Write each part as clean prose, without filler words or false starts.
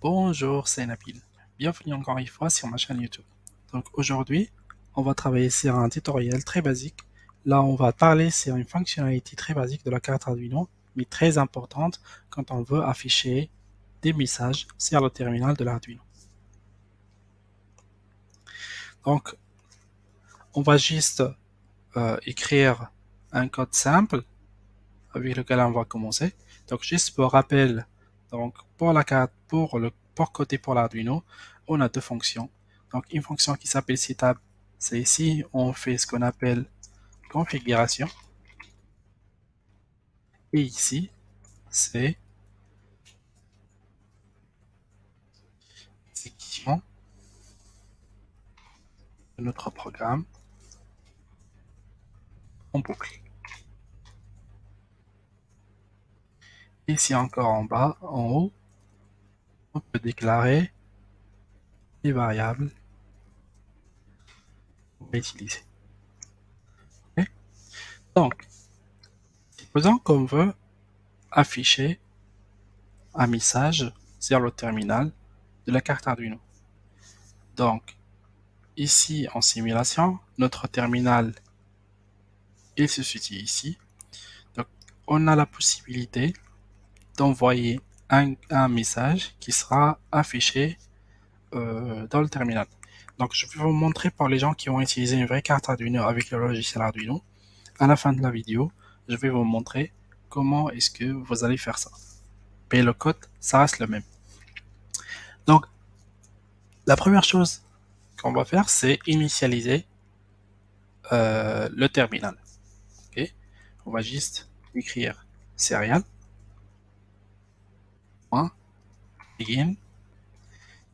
Bonjour, c'est Nabil. Bienvenue encore une fois sur ma chaîne YouTube. Donc aujourd'hui, on va travailler sur un tutoriel très basique. Là, on va parler sur une fonctionnalité très basique de la carte Arduino, mais très importante quand on veut afficher des messages sur le terminal de l'Arduino. Donc, on va juste écrire un code simple avec lequel on va commencer. Donc, juste pour rappel, donc pour la carte, pour le port côté pour l'Arduino, on a deux fonctions. Donc, une fonction qui s'appelle setup, c'est ici, on fait ce qu'on appelle configuration. Et ici, c'est exécution de notre programme en boucle. Ici encore en bas, en haut, on peut déclarer les variables qu'on va utiliser. Okay? Donc, supposons qu'on veut afficher un message sur le terminal de la carte Arduino. Donc, ici en simulation, notre terminal il se situe ici. Donc, on a la possibilité d'envoyer un message qui sera affiché dans le terminal. Donc, je vais vous montrer pour les gens qui ont utilisé une vraie carte Arduino avec le logiciel Arduino. À la fin de la vidéo, je vais vous montrer comment est-ce que vous allez faire ça. Et le code, ça reste le même. Donc, la première chose qu'on va faire, c'est initialiser le terminal. Okay? On va juste écrire serial. Begin.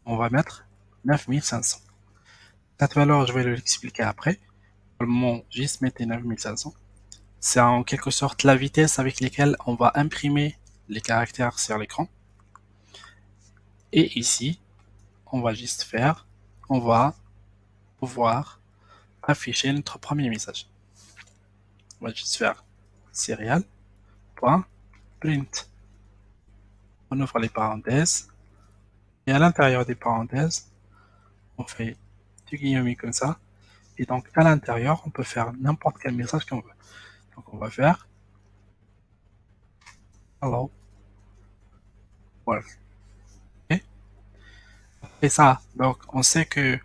On va mettre 9500. Cette valeur, je vais l'expliquer après. Pour le moment, juste mettre 9500. C'est en quelque sorte la vitesse avec laquelle on va imprimer les caractères sur l'écran. Et ici, on va juste faire, on va pouvoir afficher notre premier message. On va juste faire serial.print. On ouvre les parenthèses. Et à l'intérieur des parenthèses, on fait du guillemot comme ça. Et donc, à l'intérieur, on peut faire n'importe quel message qu'on veut. Donc, on va faire hello world. Okay? Et ça, donc, on sait que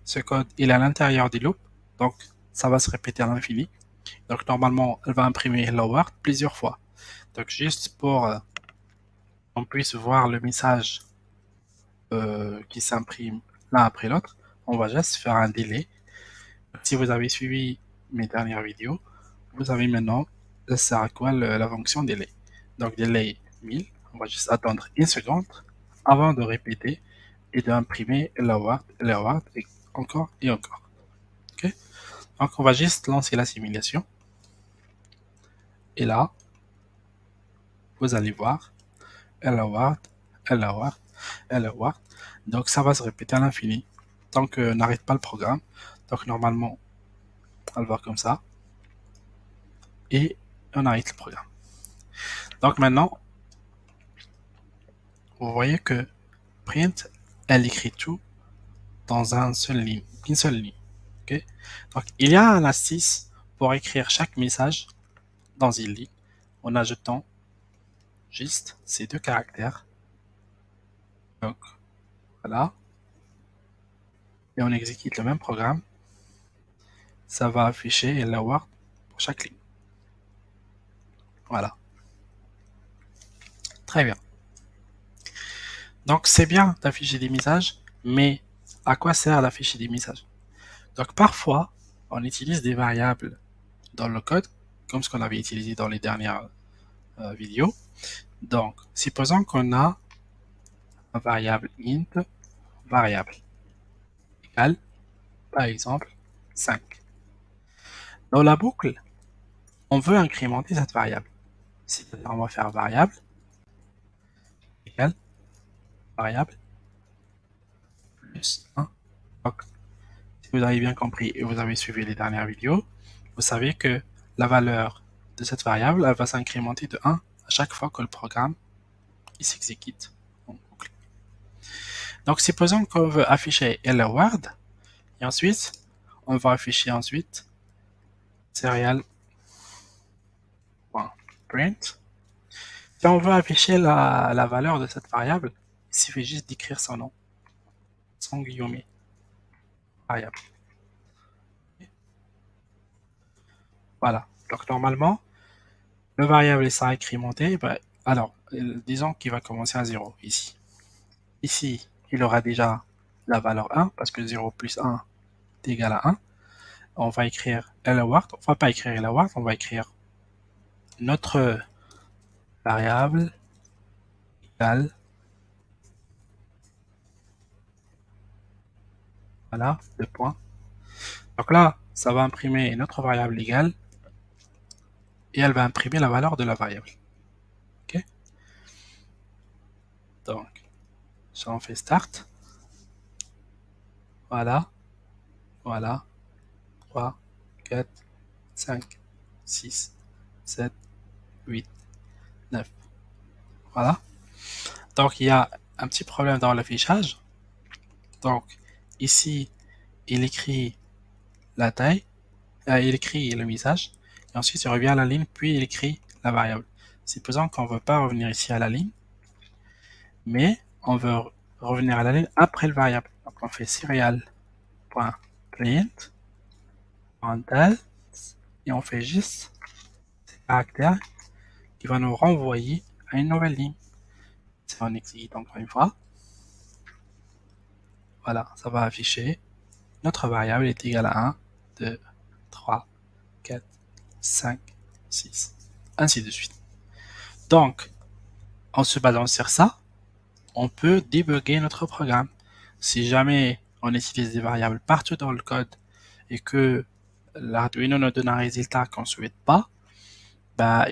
ce code, il est à l'intérieur des loops. Donc, ça va se répéter à l'infini. Donc, normalement, elle va imprimer hello world plusieurs fois. Donc, juste pour qu'on puisse voir le message qui s'imprime l'un après l'autre, on va juste faire un délai. Si vous avez suivi mes dernières vidéos, vous avez maintenant, ça sert à quoi la fonction délai. Donc délai 1000, on va juste attendre une seconde avant de répéter et d'imprimer l'award et encore et encore. Okay? Donc on va juste lancer la simulation. Et là, vous allez voir l'award. Donc ça va se répéter à l'infini tant qu'on n'arrête pas le programme. Donc normalement, on va le voir comme ça. Et on arrête le programme. Donc maintenant, vous voyez que print, elle écrit tout dans une seule ligne. Okay? Donc il y a un astuce pour écrire chaque message dans une ligne en ajoutant juste ces deux caractères. Donc voilà. Et on exécute le même programme. Ça va afficher hello world pour chaque ligne. Voilà. Très bien. Donc c'est bien d'afficher des messages, mais à quoi sert d'afficher des messages? Donc parfois, on utilise des variables dans le code, comme ce qu'on avait utilisé dans les dernières vidéos. Donc, supposons qu'on a une variable int, variable égale, par exemple, 5. Dans la boucle, on veut incrémenter cette variable. C'est-à-dire, on va faire variable égale variable plus 1. Donc, si vous avez bien compris et vous avez suivi les dernières vidéos, vous savez que la valeur de cette variable, elle va s'incrémenter de 1 à chaque fois que le programme s'exécute en boucle. Donc, supposons qu'on veut afficher hello world, et ensuite, on va afficher ensuite serial.print. Si on veut afficher la valeur de cette variable, il suffit juste d'écrire son nom, sans guillemets, variable. Voilà. Donc, normalement, le variable sera incrémenté. Alors, disons qu'il va commencer à 0 ici. Ici, il aura déjà la valeur 1, parce que 0 plus 1 est égal à 1. On va écrire hello world. On ne va pas écrire hello world, on va écrire notre variable égale, voilà, le point. Donc là, ça va imprimer notre variable égale et elle va imprimer la valeur de la variable. Ok. Donc, si on fait start, voilà, voilà, 3, 4, 5, 6, 7, 8, 9. Voilà. Donc, il y a un petit problème dans l'affichage. Donc, ici, il écrit la taille, il écrit le message, et ensuite il revient à la ligne, puis il écrit la variable. Supposons qu'on ne veut pas revenir ici à la ligne, mais on veut revenir à la ligne après le variable. Donc on fait serial.print, et on fait juste ce caractère qui va nous renvoyer à une nouvelle ligne. Si on exécute encore une fois, voilà, ça va afficher notre variable est égale à 1, 2, 3, 4, 5, 6, ainsi de suite. Donc, en se basant sur ça, on peut débugger notre programme. Si jamais on utilise des variables partout dans le code et que l'Arduino nous donne un résultat qu'on ne souhaite pas,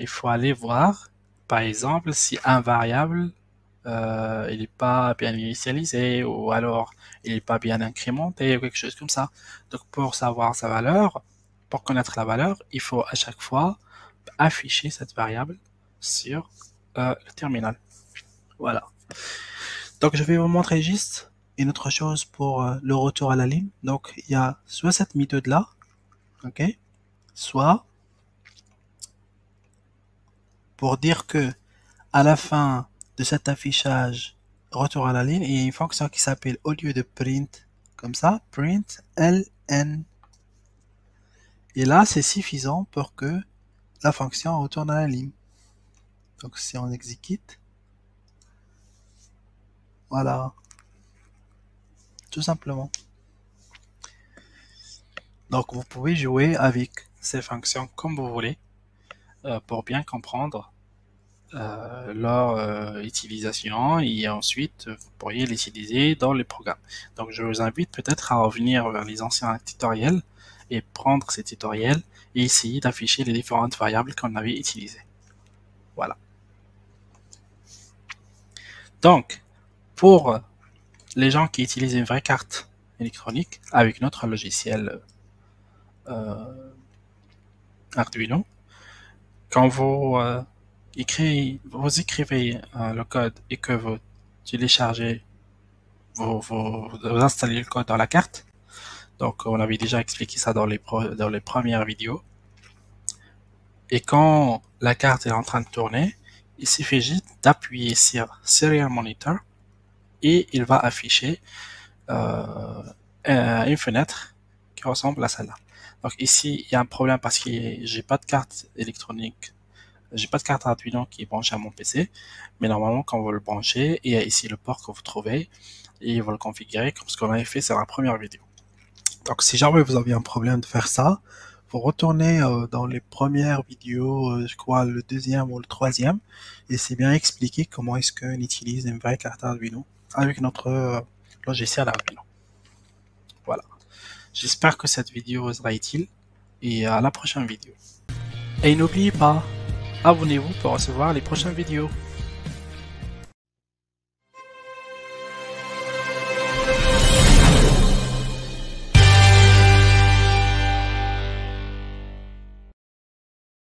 il faut aller voir, par exemple, si un variable il n'est pas bien initialisé ou alors il n'est pas bien incrémenté ou quelque chose comme ça. Donc pour savoir sa valeur, pour connaître la valeur, il faut à chaque fois afficher cette variable sur le terminal. Voilà. Donc je vais vous montrer juste une autre chose pour le retour à la ligne. Donc il y a soit cette méthode là, ok, soit pour dire que à la fin de cet affichage retour à la ligne, il y a une fonction qui s'appelle, au lieu de print comme ça, print ln. Et là c'est suffisant pour que la fonction retourne à la ligne. Donc si on exécute, voilà, tout simplement. Donc vous pouvez jouer avec ces fonctions comme vous voulez pour bien comprendre leur utilisation, et ensuite vous pourriez les utiliser dans les programmes. Donc je vous invite peut-être à revenir vers les anciens tutoriels et prendre ces tutoriels et essayer d'afficher les différentes variables qu'on avait utilisées. Voilà. Donc pour les gens qui utilisent une vraie carte électronique avec notre logiciel Arduino, quand vous écrivez le code et que vous téléchargez, vous installez le code dans la carte. Donc on avait déjà expliqué ça dans les premières vidéos. Et quand la carte est en train de tourner, il suffit juste d'appuyer sur Serial Monitor et il va afficher une fenêtre qui ressemble à celle-là. Donc ici, il y a un problème parce que j'ai pas de carte électronique, j'ai pas de carte Arduino qui est branchée à mon PC, mais normalement quand vous le branchez, il y a ici le port que vous trouvez et vous le configurez comme ce qu'on avait fait sur la première vidéo. Donc si jamais vous avez un problème de faire ça, vous retournez dans les premières vidéos, je crois le deuxième ou le troisième, et c'est bien expliqué comment est-ce qu'on utilise une vraie carte Arduino avec notre logiciel Arduino. Voilà. J'espère que cette vidéo vous sera utile et à la prochaine vidéo. Et n'oubliez pas, abonnez-vous pour recevoir les prochaines vidéos.